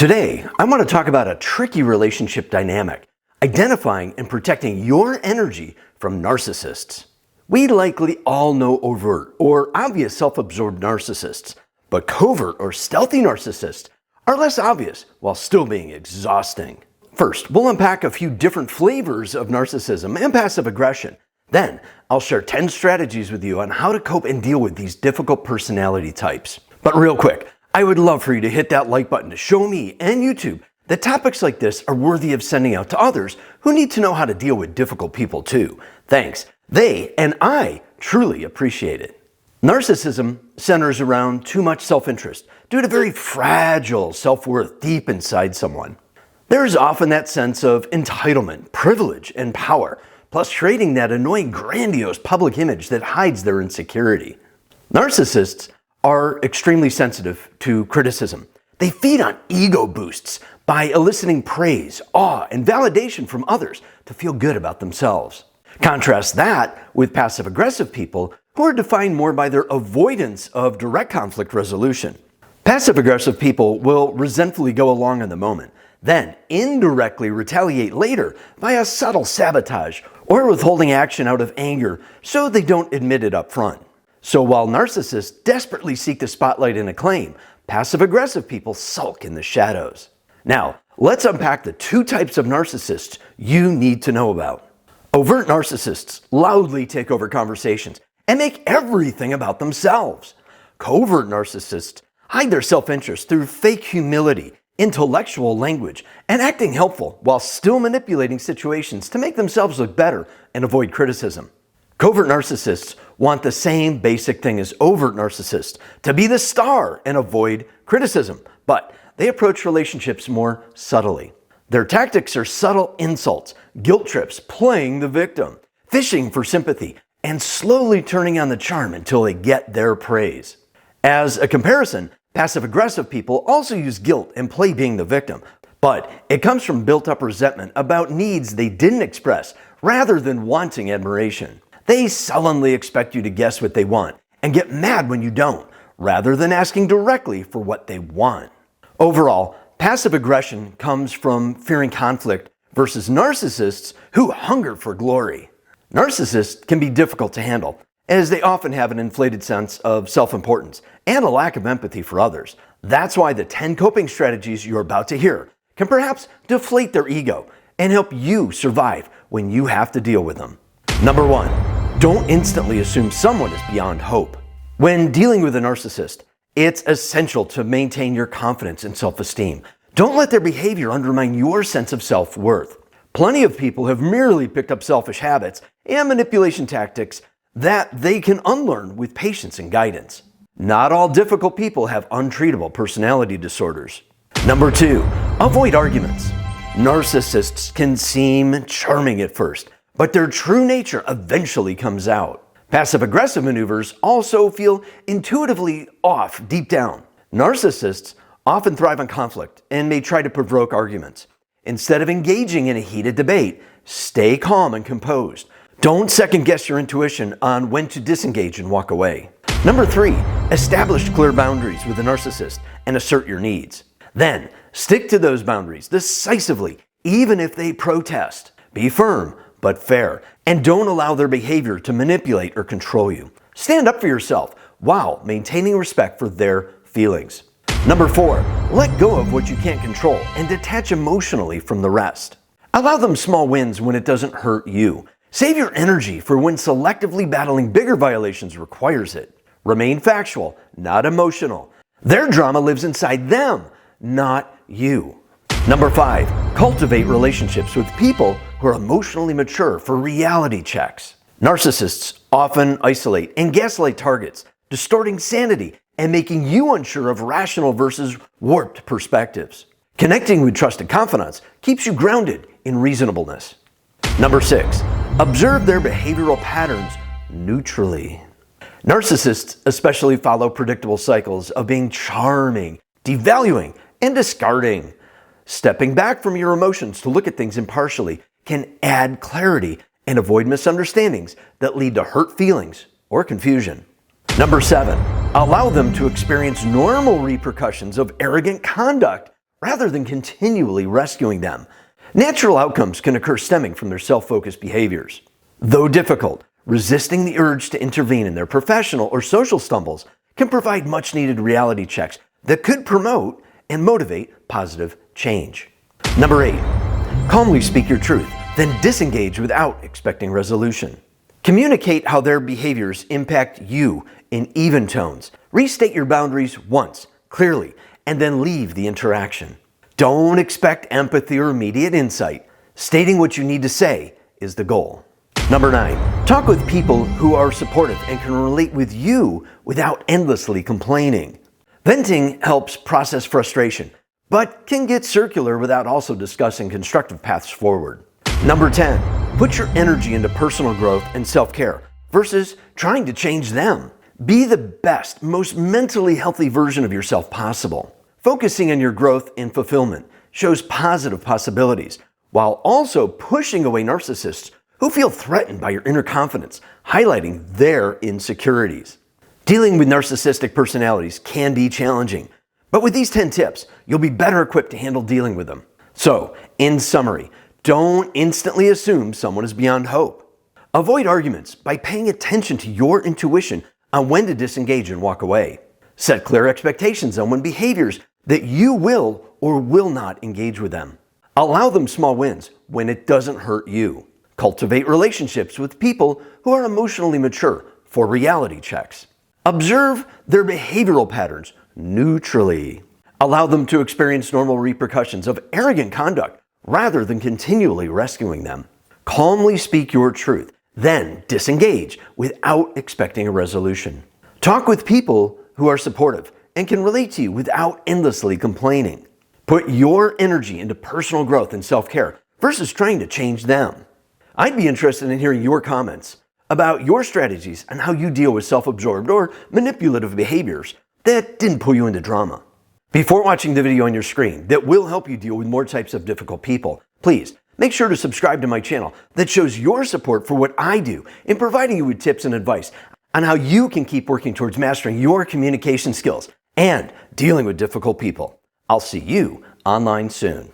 Today, I want to talk about a tricky relationship dynamic, identifying and protecting your energy from narcissists. We likely all know overt or obvious self-absorbed narcissists, but covert or stealthy narcissists are less obvious while still being exhausting. First, we'll unpack a few different flavors of narcissism and passive aggression. Then, I'll share 10 strategies with you on how to cope and deal with these difficult personality types. But real quick, I would love for you to hit that like button to show me and YouTube that topics like this are worthy of sending out to others who need to know how to deal with difficult people too. Thanks. They and I truly appreciate it. Narcissism centers around too much self-interest due to very fragile self-worth deep inside someone. There is often that sense of entitlement, privilege, and power, plus creating that annoying grandiose public image that hides their insecurity. Narcissists are extremely sensitive to criticism. They feed on ego boosts by eliciting praise, awe, and validation from others to feel good about themselves. Contrast that with passive-aggressive people who are defined more by their avoidance of direct conflict resolution. Passive-aggressive people will resentfully go along in the moment, then indirectly retaliate later via subtle sabotage or withholding action out of anger so they don't admit it up front. So while narcissists desperately seek the spotlight and acclaim, passive-aggressive people sulk in the shadows. Now, let's unpack the two types of narcissists you need to know about. Overt narcissists loudly take over conversations and make everything about themselves. Covert narcissists hide their self-interest through fake humility, intellectual language, and acting helpful while still manipulating situations to make themselves look better and avoid criticism. Covert narcissists want the same basic thing as overt narcissists, to be the star and avoid criticism, but they approach relationships more subtly. Their tactics are subtle insults, guilt trips, playing the victim, fishing for sympathy, and slowly turning on the charm until they get their praise. As a comparison, passive-aggressive people also use guilt and play being the victim, but it comes from built-up resentment about needs they didn't express rather than wanting admiration. They sullenly expect you to guess what they want and get mad when you don't, rather than asking directly for what they want. Overall, passive aggression comes from fearing conflict versus narcissists who hunger for glory. Narcissists can be difficult to handle, as they often have an inflated sense of self-importance and a lack of empathy for others. That's why the 10 coping strategies you're about to hear can perhaps deflate their ego and help you survive when you have to deal with them. Number 1. Don't instantly assume someone is beyond hope. When dealing with a narcissist, it's essential to maintain your confidence and self-esteem. Don't let their behavior undermine your sense of self-worth. Plenty of people have merely picked up selfish habits and manipulation tactics that they can unlearn with patience and guidance. Not all difficult people have untreatable personality disorders. Number 2, avoid arguments. Narcissists can seem charming at first, but their true nature eventually comes out. Passive-aggressive maneuvers also feel intuitively off deep down. Narcissists often thrive on conflict and may try to provoke arguments. Instead of engaging in a heated debate, stay calm and composed. Don't second-guess your intuition on when to disengage and walk away. Number 3, establish clear boundaries with a narcissist and assert your needs. Then, stick to those boundaries decisively, even if they protest. Be firm but fair, and don't allow their behavior to manipulate or control you. Stand up for yourself while maintaining respect for their feelings. Number 4, let go of what you can't control and detach emotionally from the rest. Allow them small wins when it doesn't hurt you. Save your energy for when selectively battling bigger violations requires it. Remain factual, not emotional. Their drama lives inside them, not you. Number 5, cultivate relationships with people who are emotionally mature for reality checks. Narcissists often isolate and gaslight targets, distorting sanity and making you unsure of rational versus warped perspectives. Connecting with trusted confidants keeps you grounded in reasonableness. Number 6, observe their behavioral patterns neutrally. Narcissists especially follow predictable cycles of being charming, devaluing, and discarding. Stepping back from your emotions to look at things impartially can add clarity and avoid misunderstandings that lead to hurt feelings or confusion. Number 7, allow them to experience normal repercussions of arrogant conduct rather than continually rescuing them. Natural outcomes can occur stemming from their self-focused behaviors. Though difficult, resisting the urge to intervene in their professional or social stumbles can provide much-needed reality checks that could promote and motivate positive change. Number 8, calmly speak your truth, then disengage without expecting resolution. Communicate how their behaviors impact you in even tones. Restate your boundaries once, clearly, and then leave the interaction. Don't expect empathy or immediate insight. Stating what you need to say is the goal. Number 9, talk with people who are supportive and can relate with you without endlessly complaining. Venting helps process frustration, but can get circular without also discussing constructive paths forward. Number 10, put your energy into personal growth and self-care versus trying to change them. Be the best, most mentally healthy version of yourself possible. Focusing on your growth and fulfillment shows positive possibilities, while also pushing away narcissists who feel threatened by your inner confidence, highlighting their insecurities. Dealing with narcissistic personalities can be challenging, but with these 10 tips, you'll be better equipped to handle dealing with them. So, in summary, don't instantly assume someone is beyond hope. Avoid arguments by paying attention to your intuition on when to disengage and walk away. Set clear expectations on when behaviors that you will or will not engage with them. Allow them small wins when it doesn't hurt you. Cultivate relationships with people who are emotionally mature for reality checks. Observe their behavioral patterns neutrally. Allow them to experience normal repercussions of arrogant conduct rather than continually rescuing them. Calmly speak your truth, then disengage without expecting a resolution. Talk with people who are supportive and can relate to you without endlessly complaining. Put your energy into personal growth and self-care versus trying to change them. I'd be interested in hearing your comments about your strategies and how you deal with self-absorbed or manipulative behaviors that didn't pull you into drama. Before watching the video on your screen that will help you deal with more types of difficult people, please make sure to subscribe to my channel that shows your support for what I do in providing you with tips and advice on how you can keep working towards mastering your communication skills and dealing with difficult people. I'll see you online soon.